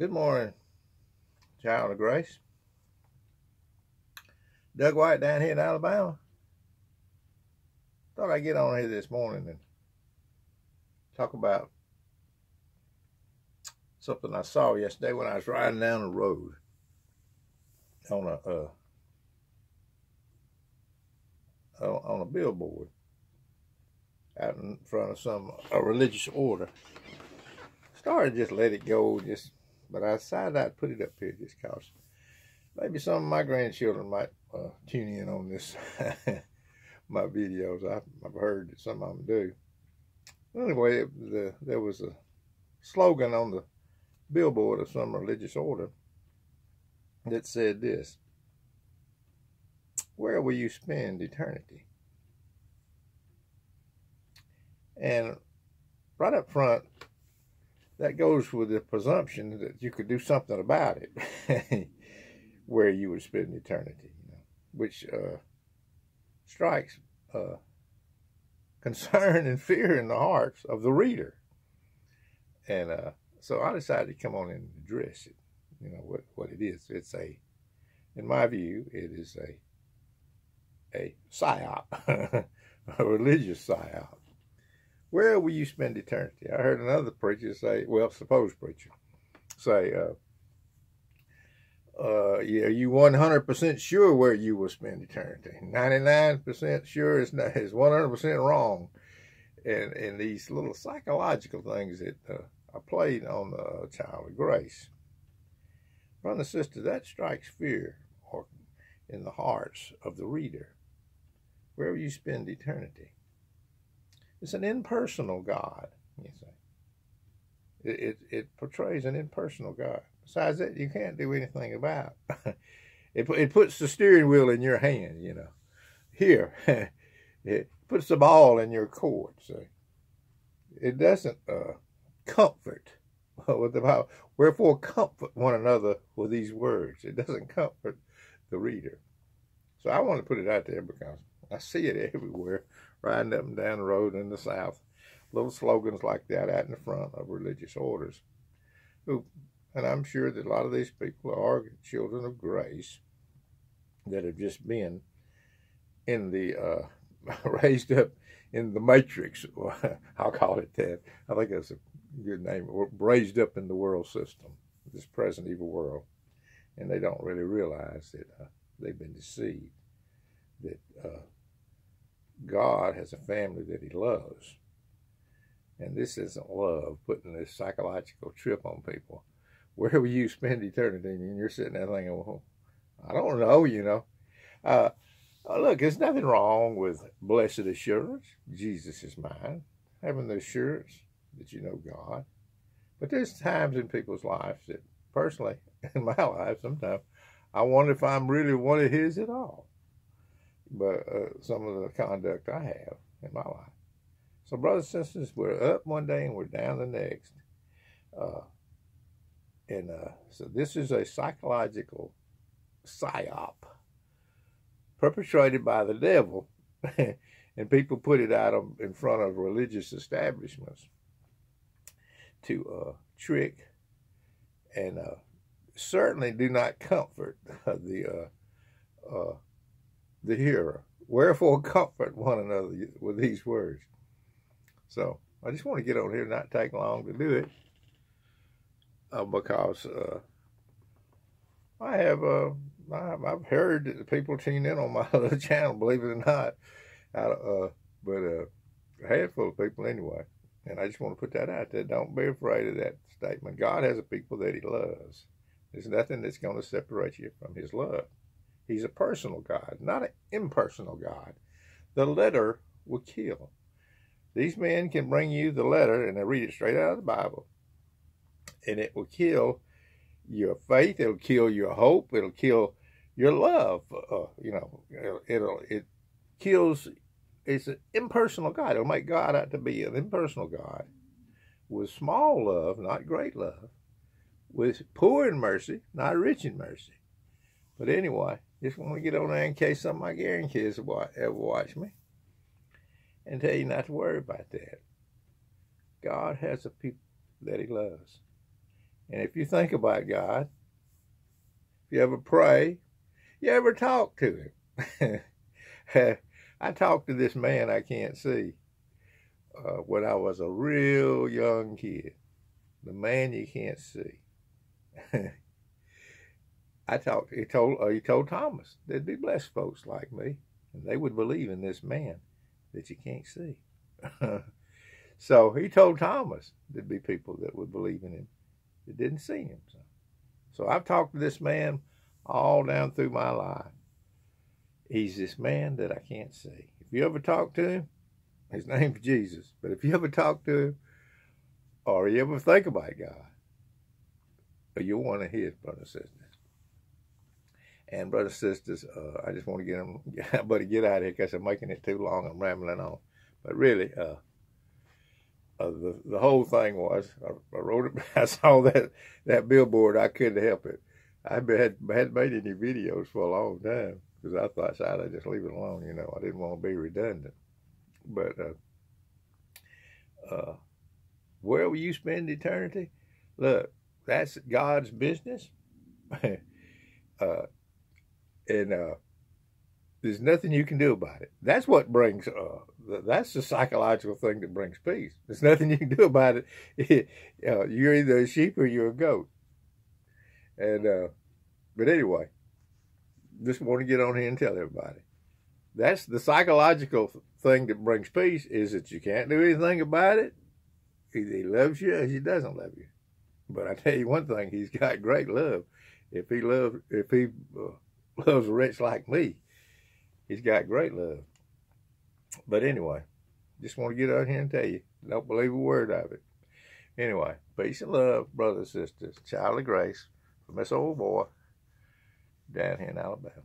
Good morning, child of grace. Doug White down here in Alabama. Thought I'd get on here this morning and talk about something I saw yesterday when I was riding down the road on a billboard out in front of a religious order. Started just let it go, but I decided I'd put it up here just because maybe some of my grandchildren might tune in on this, my videos. I've heard that some of them do. Anyway, there was a slogan on the billboard of some religious order that said this: "Where will you spend eternity?" And right up front, that goes with the presumption that you could do something about it, where you would spend eternity, which strikes concern and fear in the hearts of the reader. And so I decided to come on and address it, what it is. It's in my view, it is a psyop, a religious psyop. Where will you spend eternity? I heard another preacher say, well, supposed preacher, say, yeah, you 100% sure where you will spend eternity. 99% sure is 100% wrong. And these little psychological things that are played on the child of grace. Brother and sister, that strikes fear in the hearts of the reader. Where will you spend eternity? It's an impersonal God, you say. It portrays an impersonal God. Besides that, you can't do anything about it. It puts the steering wheel in your hand, Here, it puts the ball in your court, see. It doesn't comfort with the Bible. Wherefore comfort one another with these words. It doesn't comfort the reader. So I want to put it out there because I see it everywhere, riding up and down the road in the South. Little slogans like that out in the front of religious orders. And I'm sure that a lot of these people are children of grace that have just been in the, raised up in the matrix. I'll call it that. I think that's a good name. Raised up in the world system, this present evil world. And they don't really realize that they've been deceived. That God has a family that he loves. And this isn't love, putting this psychological trip on people. Where will you spend eternity? And you're sitting there thinking, well, I don't know, Look, there's nothing wrong with blessed assurance. Jesus is mine. Having the assurance that you know God. But there's times in people's lives that, personally, in my life, sometimes, I wonder if I'm really one of his at all. But some of the conduct I have in my life. So, brothers and sisters, we're up one day and we're down the next. So this is a psychological psyop perpetrated by the devil, and people put it out in front of religious establishments to trick and certainly do not comfort the hearer. Wherefore comfort one another with these words. So I just want to get on here and not take long to do it, because I've heard that the people tune in on my other channel, believe it or not, but a handful of people anyway. And I just want to put that out there. Don't be afraid of that statement. God has a people that he loves. There's nothing that's going to separate you from his love. He's a personal God, not an impersonal God. The letter will kill. These men can bring you the letter, and they read it straight out of the Bible, and it will kill your faith. It'll kill your hope. It'll kill your love. It kills. It's an impersonal God. It'll make God out to be an impersonal God with small love, not great love, with poor in mercy, not rich in mercy. But anyway, just want to get on there in case some of my grandkids ever watch me, and tell you not to worry about that. God has a people that he loves. And if you think about God, if you ever pray, you ever talk to him. I talked to this man I can't see when I was a real young kid. The man you can't see. He told Thomas there'd be blessed folks like me, and they would believe in this man that you can't see. So he told Thomas there'd be people that would believe in him that didn't see him. So I've talked to this man all down through my life. He's this man that I can't see. If you ever talk to him, his name's Jesus. But if you ever talk to him, or you ever think about God, you'll want to hear, brothers and sisters. And brothers and sisters, I just want to get out of here because I'm making it too long. I'm rambling on. But really, the whole thing was, I wrote it, I saw that billboard, I couldn't help it. I hadn't made any videos for a long time because I thought, I'd just leave it alone, you know. I didn't want to be redundant. But where will you spend eternity? Look, that's God's business. And there's nothing you can do about it. That's what brings, that's the psychological thing that brings peace. There's nothing you can do about it. You're either a sheep or you're a goat. And, but anyway, just want to get on here and tell everybody. That's the psychological thing that brings peace, is that you can't do anything about it. Either he loves you or he doesn't love you. But I tell you one thing, he's got great love. If he loves a wretch like me, he's got great love. But anyway, just want to get out here and tell you, don't believe a word of it. Anyway, peace and love, brothers and sisters. Child of grace from this old boy down here in Alabama.